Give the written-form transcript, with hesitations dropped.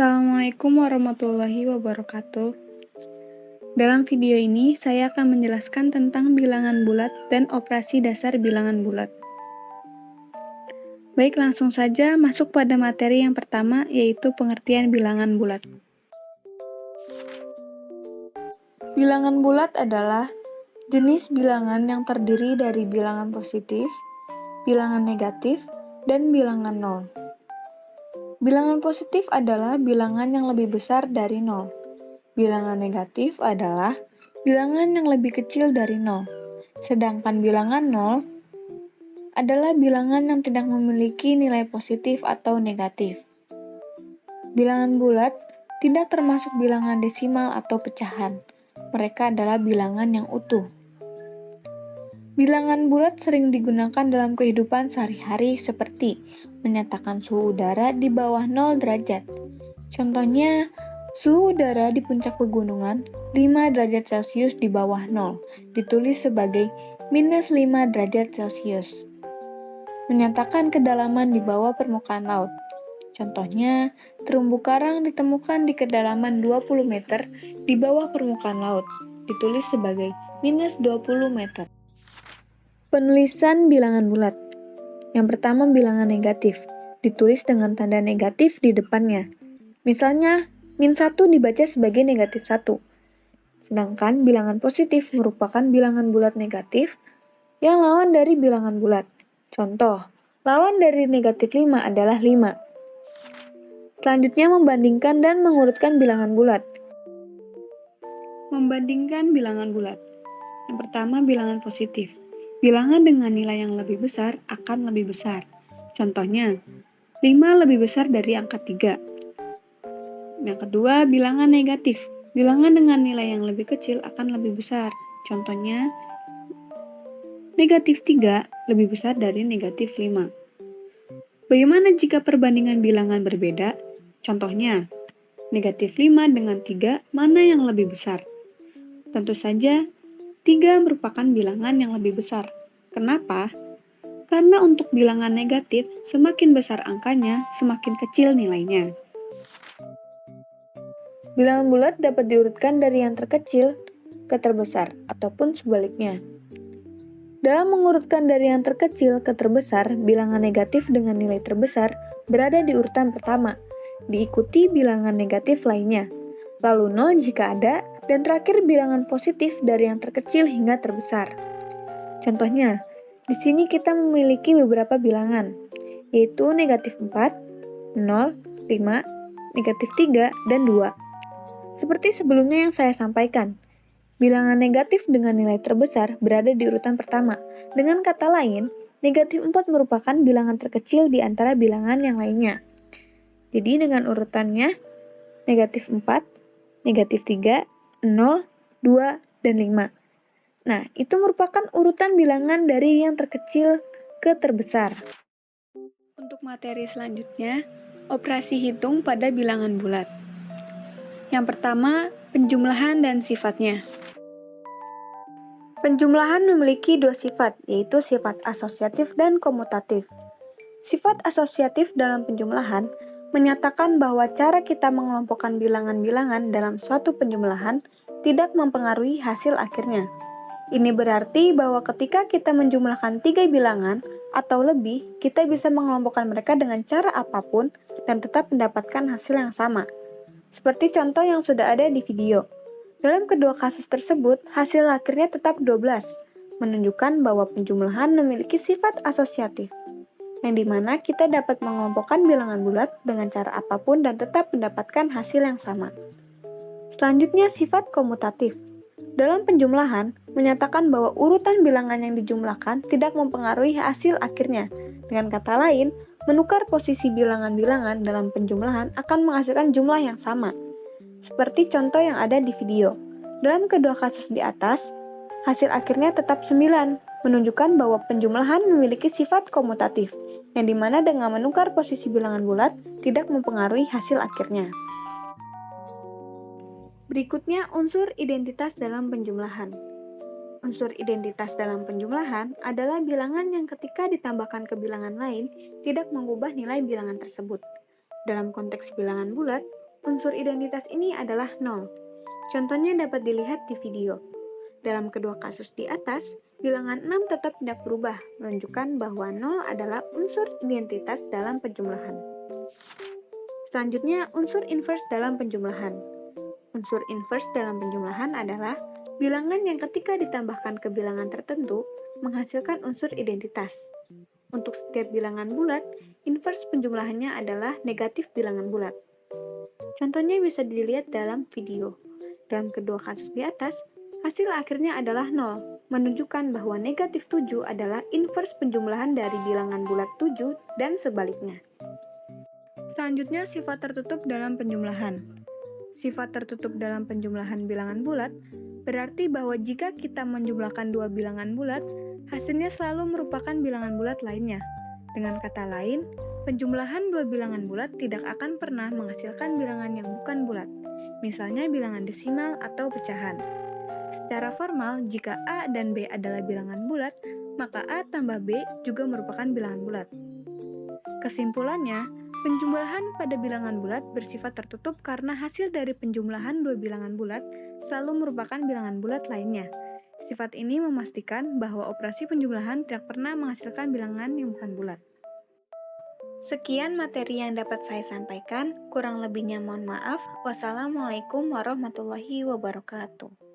Assalamualaikum warahmatullahi wabarakatuh. Dalam video ini, saya akan menjelaskan tentang bilangan bulat dan operasi dasar bilangan bulat. Baik, langsung saja masuk pada materi yang pertama, yaitu pengertian bilangan bulat. Bilangan bulat adalah jenis bilangan yang terdiri dari bilangan positif, bilangan negatif, dan bilangan nol. Bilangan positif adalah bilangan yang lebih besar dari nol. Bilangan negatif adalah bilangan yang lebih kecil dari nol. Sedangkan bilangan nol adalah bilangan yang tidak memiliki nilai positif atau negatif. Bilangan bulat tidak termasuk bilangan desimal atau pecahan. Mereka adalah bilangan yang utuh. Bilangan bulat sering digunakan dalam kehidupan sehari-hari seperti menyatakan suhu udara di bawah 0 derajat. Contohnya, suhu udara di puncak pegunungan 5 derajat Celcius di bawah 0, ditulis sebagai minus 5 derajat Celcius. Menyatakan kedalaman di bawah permukaan laut. Contohnya, terumbu karang ditemukan di kedalaman 20 meter di bawah permukaan laut, ditulis sebagai minus 20 meter. Penulisan bilangan bulat. Yang pertama, bilangan negatif, ditulis dengan tanda negatif di depannya. Misalnya, min 1 dibaca sebagai negatif 1. Sedangkan bilangan positif merupakan bilangan bulat negatif yang lawan dari bilangan bulat. Contoh, lawan dari negatif 5 adalah 5. Selanjutnya, membandingkan dan mengurutkan bilangan bulat. Membandingkan bilangan bulat. Yang pertama, bilangan positif. Bilangan dengan nilai yang lebih besar akan lebih besar. Contohnya, 5 lebih besar dari angka 3. Yang kedua, bilangan negatif. Bilangan dengan nilai yang lebih kecil akan lebih besar. Contohnya, negatif 3 lebih besar dari negatif 5. Bagaimana jika perbandingan bilangan berbeda? Contohnya, negatif 5 dengan 3 mana yang lebih besar? Tentu saja, 3 merupakan bilangan yang lebih besar. Kenapa? Karena untuk bilangan negatif, semakin besar angkanya, semakin kecil nilainya. Bilangan bulat dapat diurutkan dari yang terkecil ke terbesar, ataupun sebaliknya. Dalam mengurutkan dari yang terkecil ke terbesar, bilangan negatif dengan nilai terbesar berada di urutan pertama, diikuti bilangan negatif lainnya, lalu 0 jika ada, dan terakhir bilangan positif dari yang terkecil hingga terbesar. Contohnya, di sini kita memiliki beberapa bilangan, yaitu negatif 4, 0, 5, negatif 3, dan 2. Seperti sebelumnya yang saya sampaikan, bilangan negatif dengan nilai terbesar berada di urutan pertama. Dengan kata lain, negatif 4 merupakan bilangan terkecil di antara bilangan yang lainnya. Jadi dengan urutannya, negatif 4, negatif 3, 0, 2, dan 5. Nah, itu merupakan urutan bilangan dari yang terkecil ke terbesar. Untuk materi selanjutnya, operasi hitung pada bilangan bulat. Yang pertama, penjumlahan dan sifatnya. Penjumlahan memiliki dua sifat, yaitu sifat asosiatif dan komutatif. Sifat asosiatif dalam penjumlahan menyatakan bahwa cara kita mengelompokkan bilangan-bilangan dalam suatu penjumlahan tidak mempengaruhi hasil akhirnya. Ini berarti bahwa ketika kita menjumlahkan 3 bilangan atau lebih, kita bisa mengelompokkan mereka dengan cara apapun dan tetap mendapatkan hasil yang sama. Seperti contoh yang sudah ada di video. Dalam kedua kasus tersebut, hasil akhirnya tetap 12, menunjukkan bahwa penjumlahan memiliki sifat asosiatif, yang dimana kita dapat mengelompokkan bilangan bulat dengan cara apapun dan tetap mendapatkan hasil yang sama. Selanjutnya, sifat komutatif. Dalam penjumlahan, menyatakan bahwa urutan bilangan yang dijumlahkan tidak mempengaruhi hasil akhirnya. Dengan kata lain, menukar posisi bilangan-bilangan dalam penjumlahan akan menghasilkan jumlah yang sama. Seperti contoh yang ada di video. Dalam kedua kasus di atas, hasil akhirnya tetap 9, menunjukkan bahwa penjumlahan memiliki sifat komutatif, yang dimana dengan menukar posisi bilangan bulat tidak mempengaruhi hasil akhirnya. Berikutnya, unsur identitas dalam penjumlahan. Unsur identitas dalam penjumlahan adalah bilangan yang ketika ditambahkan ke bilangan lain tidak mengubah nilai bilangan tersebut. Dalam konteks bilangan bulat, Unsur identitas ini adalah 0. Contohnya dapat dilihat di video. Dalam kedua kasus di atas, bilangan 6 tetap tidak berubah, menunjukkan bahwa 0 adalah unsur identitas dalam penjumlahan. Selanjutnya, unsur inverse dalam penjumlahan. Unsur inverse dalam penjumlahan adalah bilangan yang ketika ditambahkan ke bilangan tertentu menghasilkan unsur identitas. Untuk setiap bilangan bulat, inverse penjumlahannya adalah negatif bilangan bulat. Contohnya bisa dilihat dalam video. Dalam kedua kasus di atas, hasil akhirnya adalah 0, menunjukkan bahwa negatif 7 adalah inverse penjumlahan dari bilangan bulat 7 dan sebaliknya. Selanjutnya, sifat tertutup dalam penjumlahan. Sifat tertutup dalam penjumlahan bilangan bulat berarti bahwa jika kita menjumlahkan dua bilangan bulat, hasilnya selalu merupakan bilangan bulat lainnya. Dengan kata lain, penjumlahan dua bilangan bulat tidak akan pernah menghasilkan bilangan yang bukan bulat, misalnya bilangan desimal atau pecahan. Secara formal, jika A dan B adalah bilangan bulat, maka A tambah B juga merupakan bilangan bulat. Kesimpulannya, penjumlahan pada bilangan bulat bersifat tertutup karena hasil dari penjumlahan dua bilangan bulat selalu merupakan bilangan bulat lainnya. Sifat ini memastikan bahwa operasi penjumlahan tidak pernah menghasilkan bilangan yang bukan bulat. Sekian materi yang dapat saya sampaikan, kurang lebihnya mohon maaf. Wassalamualaikum warahmatullahi wabarakatuh.